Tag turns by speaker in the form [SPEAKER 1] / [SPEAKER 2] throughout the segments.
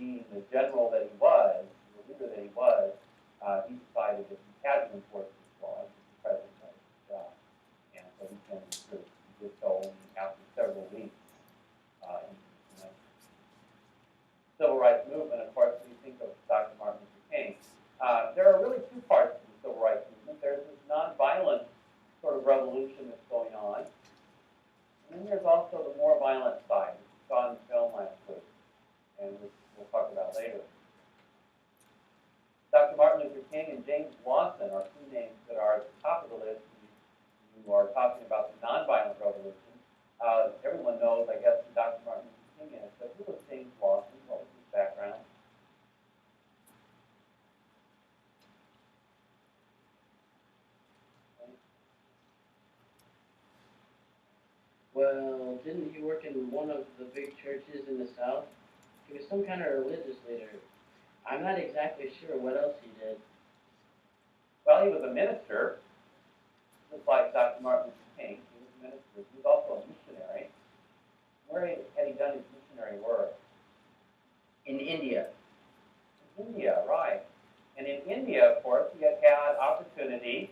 [SPEAKER 1] being the general that he was, the leader that he was, he decided that he had to enforce this law as the president of his job. And so he can recruit. He did so only after several weeks into the civil rights movement. Of course, we think of Dr. Martin Luther King. There are really two parts to the civil rights movement. There's this nonviolent sort of revolution that's going on. And then there's also the more violent side, which we saw in the film last week, and which we'll talk about later. Dr. Martin Luther King and James Lawson are two names that are at the top of the list who are talking about the nonviolent revolution. Everyone knows, I guess, who Dr. Martin Luther King is, but who was James Lawson? What was his background?
[SPEAKER 2] Well, didn't he work in one of the big churches in the South? He was some kind of religious leader. I'm not exactly sure what else he did.
[SPEAKER 1] Well, he was a minister, just like Dr. Martin Luther King. He was a minister. He was also a missionary. Where had he done his missionary work?
[SPEAKER 2] In India.
[SPEAKER 1] In India, right. And in India, of course, he had had opportunity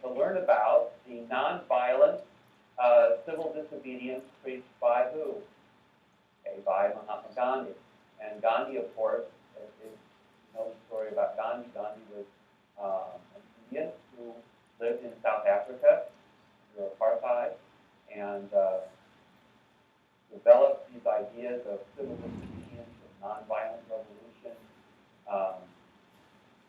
[SPEAKER 1] to learn about the nonviolent civil disobedience preached by who? Okay, by Mahatma Gandhi. And Gandhi, of course, you know the story about Gandhi. Gandhi was an Indian who lived in South Africa under apartheid and developed these ideas of civil disobedience, of nonviolent revolution,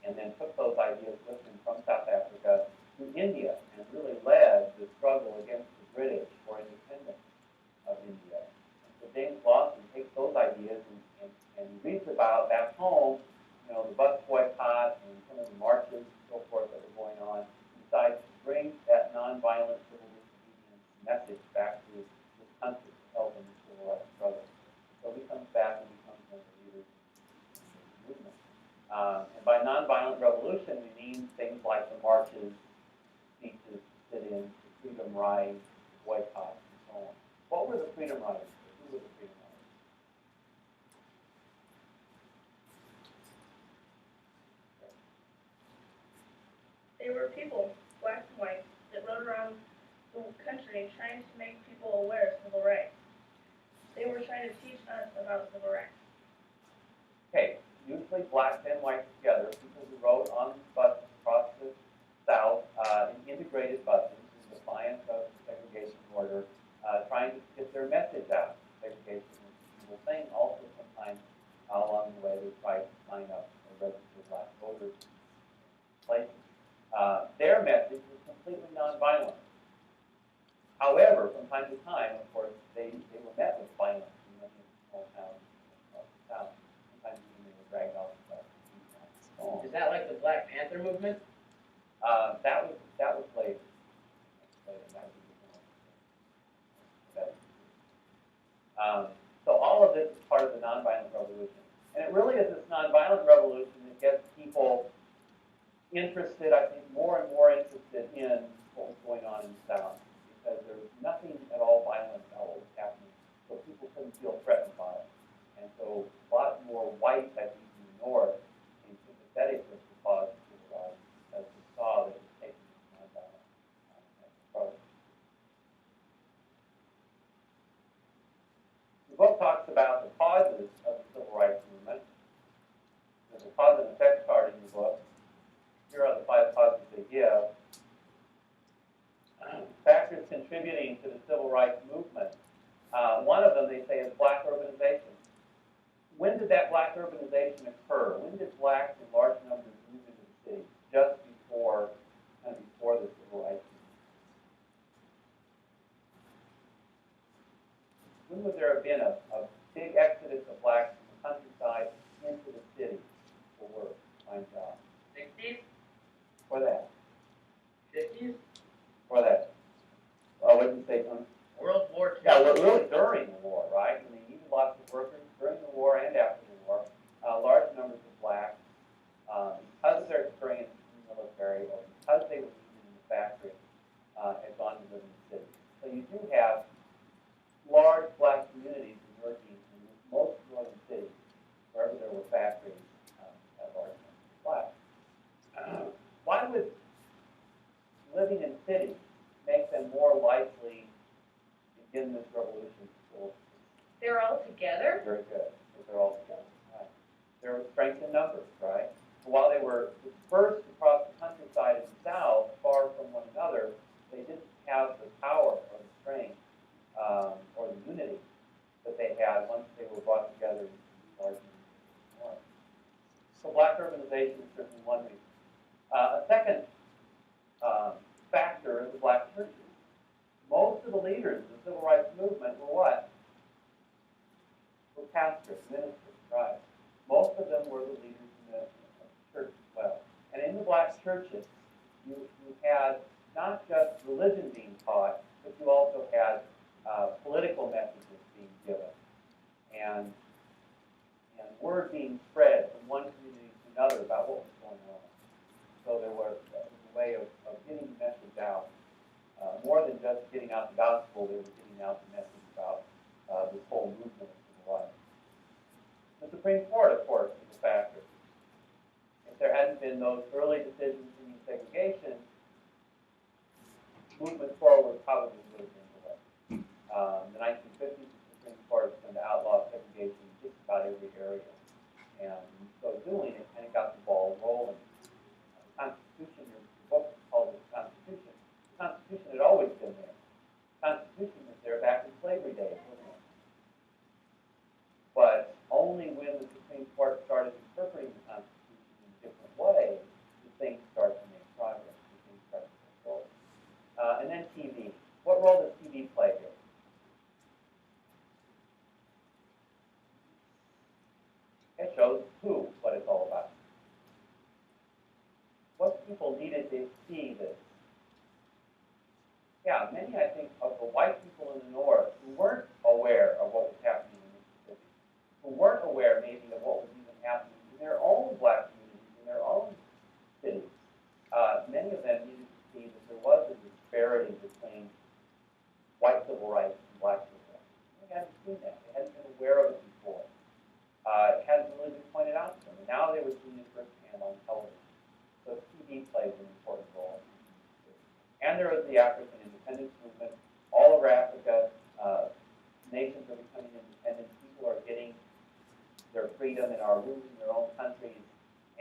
[SPEAKER 1] and then took those ideas with him from South Africa to India and really led the struggle against the British for independence of India. And so James Lawson takes those ideas and reads about back home, you know, the bus boycott and some of the marches and so forth that were going on, decides to bring that nonviolent civil disobedience message back to this country to help in the civil rights struggle. So he comes back and becomes one of the leaders in this movement. And by nonviolent revolution, we mean things like the marches, speeches, sit-ins, the freedom rides, boycotts, and so on. What were the freedom riders? Who were the freedom riders?
[SPEAKER 3] They were people, black and white, that rode around the country trying to make people aware of civil rights. They were trying to teach us about civil rights.
[SPEAKER 1] Okay, usually black and white together, people who rode on buses across the South, in integrated buses in defiance of the segregation order, trying to get their message out. Segregation is a evil thing. Also, sometimes along the way, they tried to sign up or register black voters in places. Their message was completely nonviolent. However, from time to time, of course, they were met with violence in many of the small towns across the South. Sometimes even they were dragged off the bus.
[SPEAKER 2] Is that like the Black Panther movement?
[SPEAKER 1] That was later. So all of this is part of the nonviolent revolution. And it really is this nonviolent revolution that gets people interested, I think, more and more interested in what was going on in the South. Because there was nothing at all violent about what was happening. So people couldn't feel threatened by it. And so a lot more whites, I think, in the North became sympathetic with the cause of civil rights as they saw that it was taking this nonviolent approach. The book talks about the causes of the civil rights movement. There's a cause and effect chart in the book. Here are the 5 causes they give. Factors contributing to the civil rights movement. One of them, they say, is black urbanization. When did that black urbanization occur? When did blacks in large numbers move into the city? Just before the civil rights movement. When would there have been a big exodus of blacks from the countryside into the city for work, find jobs?
[SPEAKER 2] 60s?
[SPEAKER 1] For that.
[SPEAKER 2] 50s?
[SPEAKER 1] For that. Well, what did you say, Tony?
[SPEAKER 2] World War II?
[SPEAKER 1] Yeah, well, really during the war, right? I mean, even lots of workers during the war and after the war, large numbers of blacks, because of their experience in the military or because they were working in the factory, had gone to live in the city. So you do have large black communities emerging in most northern cities. Very good, because they're all together. Right. There was strength in numbers, right? While they were dispersed across the countryside in the south, far from one another, they didn't have the power or the strength or the unity that they had once they were brought together in large numbers. So black urbanization is certainly one reason. A second factor is the black churches. Most of the leaders of the civil rights movement were what? Were pastors, ministers, right? Most of them were the leaders in the church as well. And in the black churches, you had not just religion being taught, but you also had political messages being given and word being spread from one community to another about what was going on. So there was a way of getting the message out. More than just getting out the gospel, they were getting out the message about this whole movement of civil rights. The Supreme Court, of course, is a factor. If there hadn't been those early decisions in segregation, movement forward probably would have been delayed. The 1950s, the Supreme Court was going to outlaw segregation in just about every area. And so doing it kind of got the ball rolling. The Constitution, your book is called the Constitution. The Constitution had always been there. The Constitution was there back in slavery days, wasn't it? But only when the Supreme Court started interpreting the Constitution in a different way did things start to make progress, did things start to move forward. And then TV. What role does TV play here? It shows who, what it's all about. What people needed to see this. Yeah, many, I think, of the white people in the North who weren't aware of what was happening in Mississippi, who weren't aware maybe of what was even happening in their own black communities, in their own cities. Many of them needed to see that there was a disparity between white civil rights and black civil rights. They hadn't seen that. They hadn't been aware of it before. It hadn't really been pointed out to them. And now they were seeing it firsthand on television. So TV plays an important role. And there is the African independence movement. All over Africa, nations are becoming independent. People are getting their freedom and are ruling their own countries.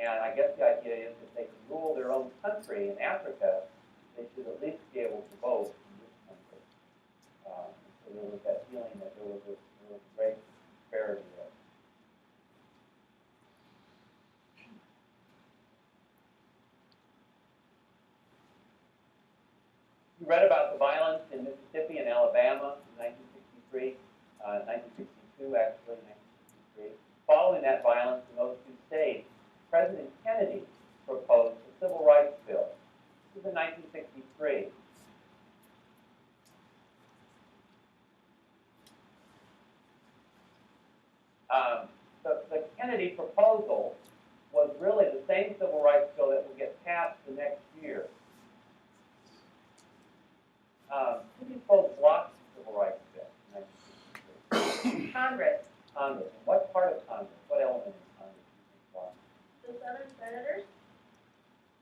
[SPEAKER 1] And I guess the idea is if they can rule their own country in Africa, they should at least be able to vote in this country. So there was that feeling that there was a great disparity there. You read about the violence in Mississippi and Alabama in 1963, 1962 actually, 1963. Following that violence in those two states, President Kennedy proposed the Civil Rights Bill. This was in 1963. The Kennedy proposal was really the same civil rights bill that would get passed the next year. Who proposed blocked the civil rights bill in 1963?
[SPEAKER 3] Congress.
[SPEAKER 1] Congress. And what part of Congress? What element in Congress do you think blocked?
[SPEAKER 3] The Southern senators.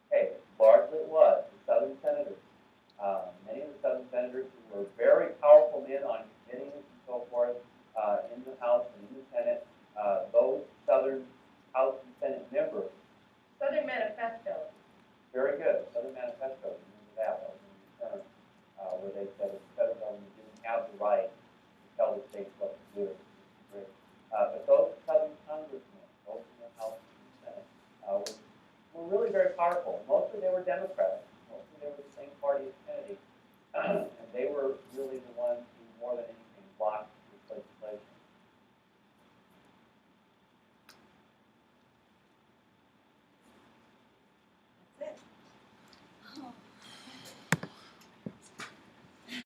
[SPEAKER 1] Okay, largely it was the Southern senators. Many of the Southern senators who were very powerful men on committees and so forth in the House and in the Senate, those Southern House and Senate members.
[SPEAKER 3] Southern Manifesto.
[SPEAKER 1] Very good. Southern Manifesto. Remember that? That was in the term where they said that the federal government didn't have the right to tell the states what to do. But those Southern congressmen, both in the House and the Senate, were really very powerful. Mostly they were Democrats. Mostly they were the same party as Kennedy. And they were really the ones who, more than anything, blocked